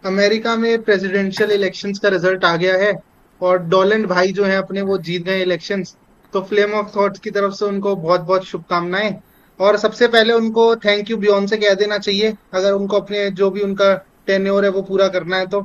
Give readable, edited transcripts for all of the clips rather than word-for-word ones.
America में presidential elections का result आ गया है और डोलेंड भाई जो है अपने वो जीत गए इलेक्शंस। तो फ्लेम ऑफ थॉट्स की तरफ से उनको बहुत बहुत शुभकामनाएं। और सबसे पहले उनको थैंक यू बियॉन्ड से कह देना चाहिए अगर उनको अपने जो भी उनका टेन्योर है वो पूरा करना है तो।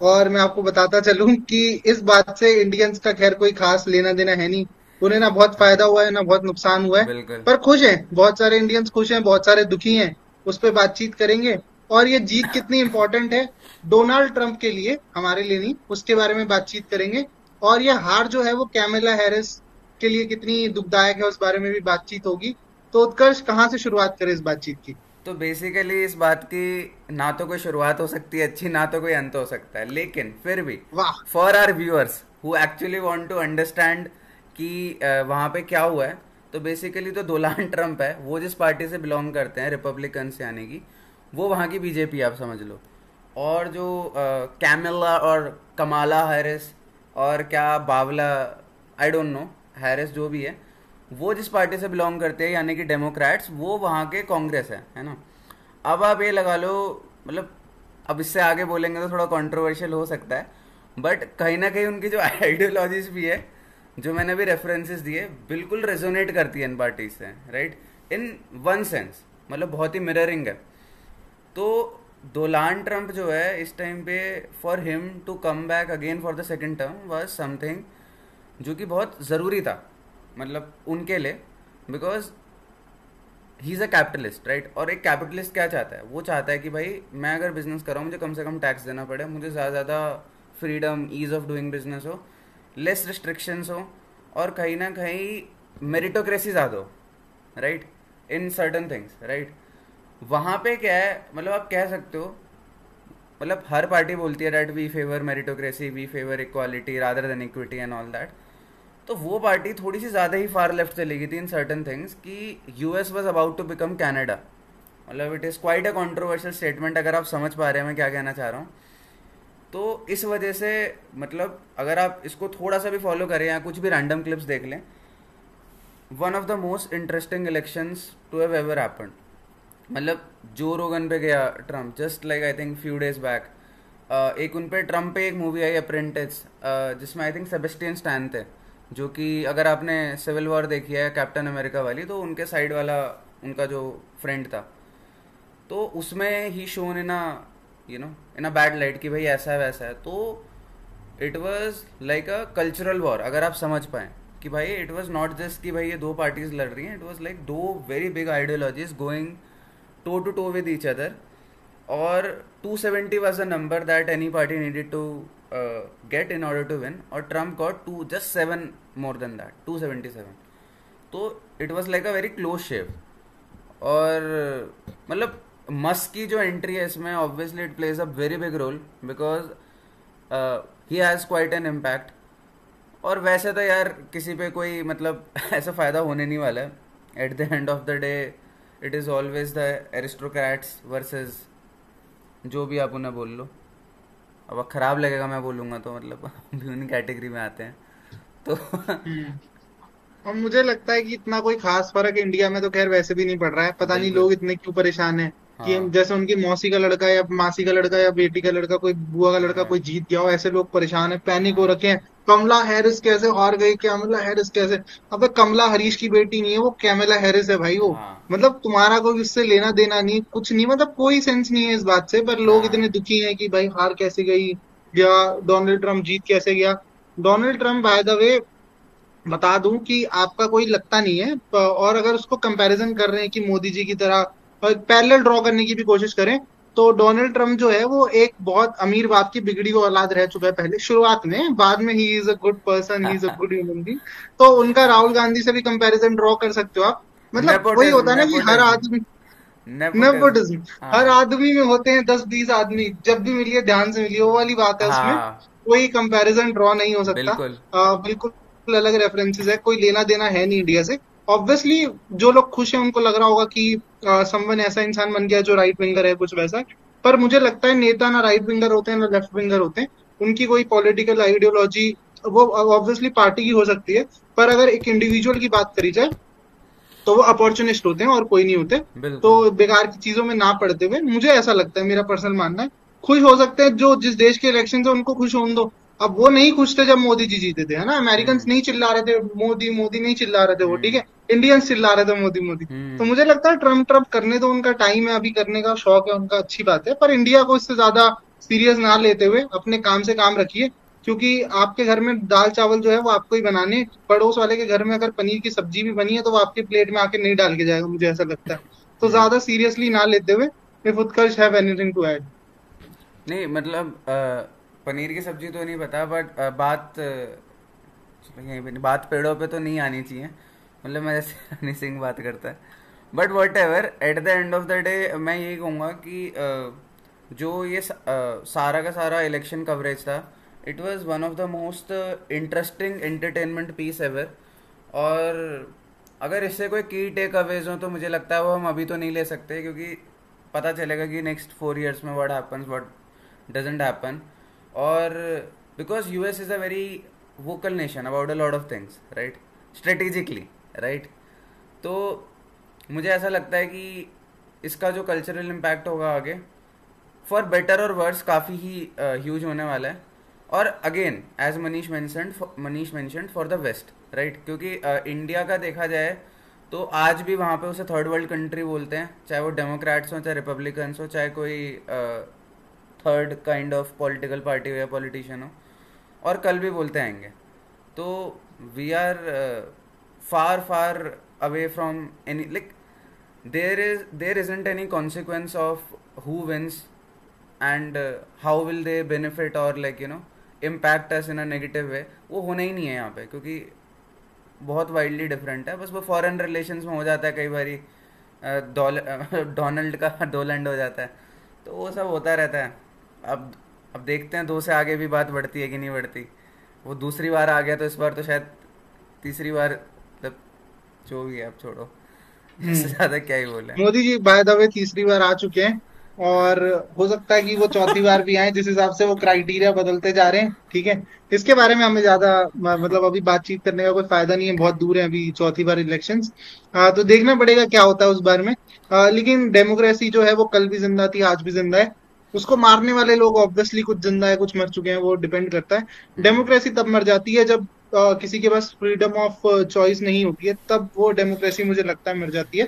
और मैं आपको बताता चलूं कि इस बात से इंडियंस का खैर कोई खास लेना देना है नहीं। उन्हें ना बहुत फायदा हुआ है ना बहुत नुकसान हुआ है। बिल्कुल। पर खुश हैं, बहुत सारे इंडियंस खुश हैं, बहुत सारे दुखी हैं। उस पर बातचीत करेंगे। और ये जीत कितनी इंपॉर्टेंट है डोनाल्ड ट्रंप के लिए, हमारे लिए नहीं, उसके बारे में बातचीत करेंगे। और ये हार जो है वो कैमिला हैरिस के लिए कितनी दुखदायक है उस बारे में भी बातचीत होगी। तो उत्कर्ष, कहाँ से शुरुआत करें इस बातचीत की? तो बेसिकली इस बात की ना तो कोई शुरुआत हो सकती है अच्छी, ना तो कोई अंत हो सकता है, लेकिन फिर भी वाह। For our viewers who actually want to understand कि वहाँ पे क्या हुआ है। तो बेसिकली तो डोनाल्ड ट्रंप है, वो जिस पार्टी से बिलोंग करते हैं, रिपब्लिकन्स यानी कि, वो वहाँ की बीजेपी आप समझ लो। और जो कैमिला और कमाला हैरिस और क्या बावला, आई डोंट नो, हैरिस जो भी है, वो जिस पार्टी से बिलोंग करते हैं यानी कि डेमोक्रेट्स, वो वहाँ के कांग्रेस है ना। अब आप ये लगा लो, मतलब अब इससे आगे बोलेंगे तो थोड़ा कंट्रोवर्शियल हो सकता है, बट कहीं ना कहीं उनकी जो आइडियोलॉजीज भी है, जो मैंने अभी रेफरेंसेस दिए, बिल्कुल रेजोनेट करती है इन पार्टीज से, राइट, इन वन सेंस, मतलब बहुत ही मिररिंग है। तो डोनाल्ड ट्रंप जो है इस टाइम पे, for him to come back again for the second term was something जो कि बहुत ज़रूरी था, मतलब उनके लिए, because he is a capitalist, right. और एक कैपिटलिस्ट क्या चाहता है, वो चाहता है कि भाई मैं अगर बिजनेस कर रहा हूँ, मुझे कम से कम टैक्स देना पड़े, मुझे ज़्यादा ज़्यादा freedom, ease of doing business हो, लेस रिस्ट्रिक्शंस हो, और कहीं ना कहीं मेरिटोक्रेसी ज़्यादा हो, right, in certain things, right. वहाँ पे क्या है, मतलब आप कह सकते हो, मतलब हर पार्टी बोलती है that we favour meritocracy, we favour equality rather than equity and all that. तो वो पार्टी थोड़ी सी ज़्यादा ही फार लेफ्ट चली गई थी इन सर्टन थिंग्स कि US was about to become Canada. मतलब it is quite a controversial statement, अगर आप समझ पा रहे हैं मैं क्या कहना चाह रहा हूँ। तो इस वजह से, मतलब अगर आप इसको थोड़ा सा भी फॉलो करें या कुछ भी रैंडम क्लिप्स देख लें, one of the most interesting elections to have ever happened. मतलब जो रोगन पे गया Trump, just like I think few days back, एक उन पे ट्रम्प पे एक मूवी आई अप्रेंटिस, जिसमें आई थिंक सेबेस्टियन स्टैन थे, जो कि अगर आपने सिविल वॉर देखी है कैप्टन अमेरिका वाली, तो उनके साइड वाला उनका जो फ्रेंड था, तो उसमें ही shown in a, you know, in a bad light कि भाई ऐसा है वैसा है। तो it was like a cultural war, अगर आप समझ पाए कि भाई इट वॉज नॉट जस्ट कि भाई ये दो पार्टीज लड़ रही हैं, इट वॉज लाइक दो very big ideologies going toe to toe with each other, or 270 was the number that any party needed to get in order to win, or Trump got two, just 7 more than that, 277। तो it was like a very close shave। और मतलब Musk की जो entry है इसमें, obviously it plays a very big role, because he has quite an impact. और वैसे तो यार किसी पे कोई मतलब ऐसा फ़ायदा होने नहीं वाला है, eight the end of the day it is always the aristocrats versus जो भी आप उन्हें बोल लो। अब ख़राब लगेगा मैं बोलूँगा तो, मतलब भी उन कैटेगरी में आते हैं तो हम्म। और मुझे लगता है कि इतना कोई खास फर्क इंडिया में तो खैर वैसे भी नहीं पड़ रहा है। पता नहीं बिल्कुल। लोग इतने क्यों परेशान हैं कि हाँ। जैसे उनकी मौसी का लड़का या मासी का लड़का या बेटी का लड़का, कोई बुआ का लड़का हाँ। कोई जीत गया हो, ऐसे लोग परेशान है, पैनिक हो हाँ। रखे हैं। कमला हैरिस कैसे हार गई, कैमला हैरिस कैसे? अबे कमला हरीश की बेटी नहीं है वो, कैमला हैरिस है भाई वो। हाँ। मतलब तुम्हारा कोई उससे लेना देना नहीं, कुछ नहीं, मतलब कोई सेंस नहीं है इस बात से। पर लोग हाँ। इतने दुखी हैं कि भाई हार कैसे गई, या डोनाल्ड ट्रंप जीत कैसे गया। Donald Trump by the way बता दूं कि आपका कोई लगता नहीं है। और अगर उसको कंपैरिजन कर रहे हैं कि मोदी जी की तरह, पैरेलल ड्रॉ करने की भी कोशिश करें, तो डोनाल्ड ट्रंप जो है वो एक बहुत अमीर बाप की बिगड़ी हुई औलाद रह चुका है पहले शुरुआत में, बाद में he is a good person, he is a good human being. तो उनका राहुल गांधी से भी कंपैरिजन ड्रॉ कर सकते हो आप। मतलब वही नेपोटिज्म, होता है ना कि हर नेपोटिज्म, आदमी, नेपोटिज्म। नेपोटिज्म, हर हाँ। आदमी में होते हैं 10-20 आदमी, जब भी मिलिए ध्यान से मिलिए, वो वाली बात है उसमें। हाँ। कोई कंपैरिजन ड्रॉ नहीं हो सकता। बिल्कुल। बिल्कुल अलग रेफरेंसेस है, कोई लेना देना है नहीं इंडिया से। ऑब्वियसली जो लोग खुश हैं उनको लग रहा होगा कि समवन ऐसा इंसान बन गया जो राइट विंगर है, कुछ वैसा। पर मुझे लगता है नेता ना राइट विंगर होते हैं ना लेफ्ट विंगर होते हैं। उनकी कोई पॉलिटिकल आइडियोलॉजी वो ऑब्वियसली पार्टी की हो सकती है, पर अगर एक इंडिविजुअल की बात करी जाए तो वो अपॉर्चुनिस्ट होते हैं और कोई नहीं होते। तो बिल्कुल। बेकार की चीजों में ना पड़ते हुए, मुझे ऐसा लगता है, मेरा पर्सनल मानना है खुश हो सकते हैं, जो जिस देश के इलेक्शन है उनको खुश होने दो। अब वो नहीं खुश थे जब मोदी जी जीते थे, है ना, अमेरिकन हम्म। नहीं चिल्ला रहे थे मोदी मोदी, नहीं चिल्ला रहे थे वो, ठीक हम्म। है, इंडियंस चिल्ला रहे थे मोदी मोदी। तो हम्म। मुझे लगता है ट्रम्प ट्रम्प करने दो, उनका टाइम है अभी, करने का शौक है उनका, अच्छी बात है, पर इंडिया को इससे ज्यादा सीरियस ना लेते हुए अपने काम से काम रखिए। क्योंकि आपके घर में दाल चावल जो है वो आपको ही बनाने, पड़ोस वाले के घर में अगर पनीर की सब्जी भी बनी है तो वो आपके प्लेट में आके नहीं डाल के जाएगा, मुझे ऐसा लगता है। तो हम्म। ज्यादा सीरियसली ना लेते हुए, if Utkarsh have anything to add. नहीं मतलब पनीर की सब्जी तो नहीं पता, बट बात चलो यहीं पे नहीं, बात पेड़ों पे तो नहीं आनी चाहिए, मतलब मैं जैसे हनी सिंह बात करता है। But whatever, at the end of the day मैं यही कहूँगा कि जो ये सारा का सारा इलेक्शन कवरेज था, it was one of the most interesting entertainment piece ever. और अगर इससे कोई की टेक अवेज हो तो मुझे लगता है वो हम अभी तो नहीं ले सकते, क्योंकि पता चलेगा कि नेक्स्ट 4 years में what happens what doesn't happen. और because US is a very vocal nation about a lot of things, right, strategically, right. तो मुझे ऐसा लगता है कि इसका जो कल्चरल इम्पैक्ट होगा आगे, फॉर बेटर और वर्स, काफ़ी ही ह्यूज होने वाला है। और again as Manish mentioned for the west, right, क्योंकि इंडिया का देखा जाए तो आज भी वहाँ पे उसे थर्ड वर्ल्ड कंट्री बोलते हैं, चाहे वो डेमोक्रेट्स हो, चाहे रिपब्लिकन्स हो, चाहे कोई third kind of political party हो या पॉलिटिशियन हो, और कल भी बोलते आएंगे। तो we are far far away from any, like there isn't any consequence of who wins and how will they benefit or like impact us in a negative way, वो होना ही नहीं है यहाँ पे, क्योंकि बहुत वाइडली डिफरेंट है। बस वो फॉरेन रिलेशंस में हो जाता है कई बारी, डोनाल्ड का डोलैंड हो जाता है, तो वो सब होता रहता है। अब अब देखते हैं दो से आगे भी बात बढ़ती है कि नहीं बढ़ती। वो दूसरी बार आ गया तो इस बार तो शायद तीसरी बार, मतलब जो भी है अब छोड़ो, इससे हम्म। ज्यादा क्या ही बोले। Modi ji by the way तीसरी बार आ चुके हैं, और हो सकता है कि वो चौथी बार भी आए, जिस हिसाब से वो क्राइटेरिया बदलते जा रहे हैं, ठीक है। इसके बारे में हमें ज्यादा मतलब अभी बातचीत करने का कोई फायदा नहीं है, बहुत दूर है अभी चौथी बार इलेक्शंस। तो देखना पड़ेगा क्या होता है उस बार में। लेकिन डेमोक्रेसी जो है वो कल भी जिंदा थी, आज भी जिंदा है। उसको मारने वाले लोग ऑब्वियसली, कुछ जिंदा है कुछ मर चुके हैं, वो डिपेंड करता है। हम्म। डेमोक्रेसी तब मर जाती है जब किसी के पास फ्रीडम ऑफ चॉइस नहीं होती है, तब वो डेमोक्रेसी मुझे लगता है मर जाती है।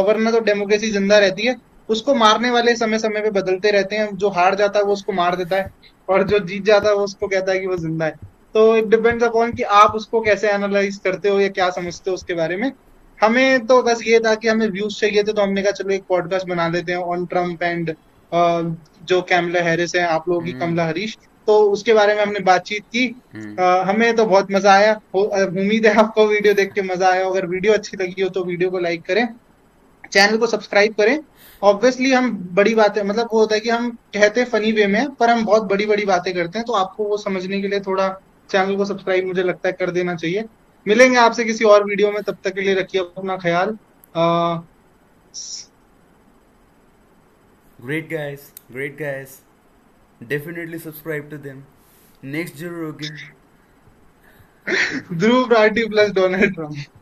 वरना तो डेमोक्रेसी जिंदा रहती है। उसको मारने वाले समय समय पे बदलते रहते हैं, जो हार जाता है वो उसको मार देता है, और जो जीत जाता है वो उसको कहता है कि वो जिंदा है। तो इट डिपेंड्स अपॉन कि आप उसको कैसे एनालाइज करते हो या क्या समझते हो उसके बारे में। हमें तो बस ये था कि हमें व्यूज चाहिए थे, तो हमने कहा चलो एक पॉडकास्ट बना लेते हैं ऑन ट्रम्प एंड जो कैमला हैरिस है, आप लोगों की हम्म। कमला हरीश। तो उसके बारे में हमने बातचीत की। हम्म। हमें तो बहुत मजा आया, उम्मीद है आपको वीडियो देख के मजा आया। अगर वीडियो अच्छी लगी हो तो वीडियो को लाइक करें, चैनल को सब्सक्राइब करें। ऑब्वियसली हम बड़ी बातें, मतलब वो होता है कि हम कहते हैं फनी वे में, पर हम बहुत बड़ी बड़ी बातें करते हैं, तो आपको वो समझने के लिए थोड़ा चैनल को सब्सक्राइब मुझे लगता है कर देना चाहिए। मिलेंगे आपसे किसी और वीडियो में, तब तक के लिए रखिए अपना ख्याल। अ, Great guys, great guys. Definitely subscribe to them. Next Joe Rogan. Dhruv Rathee plus Donald Trump.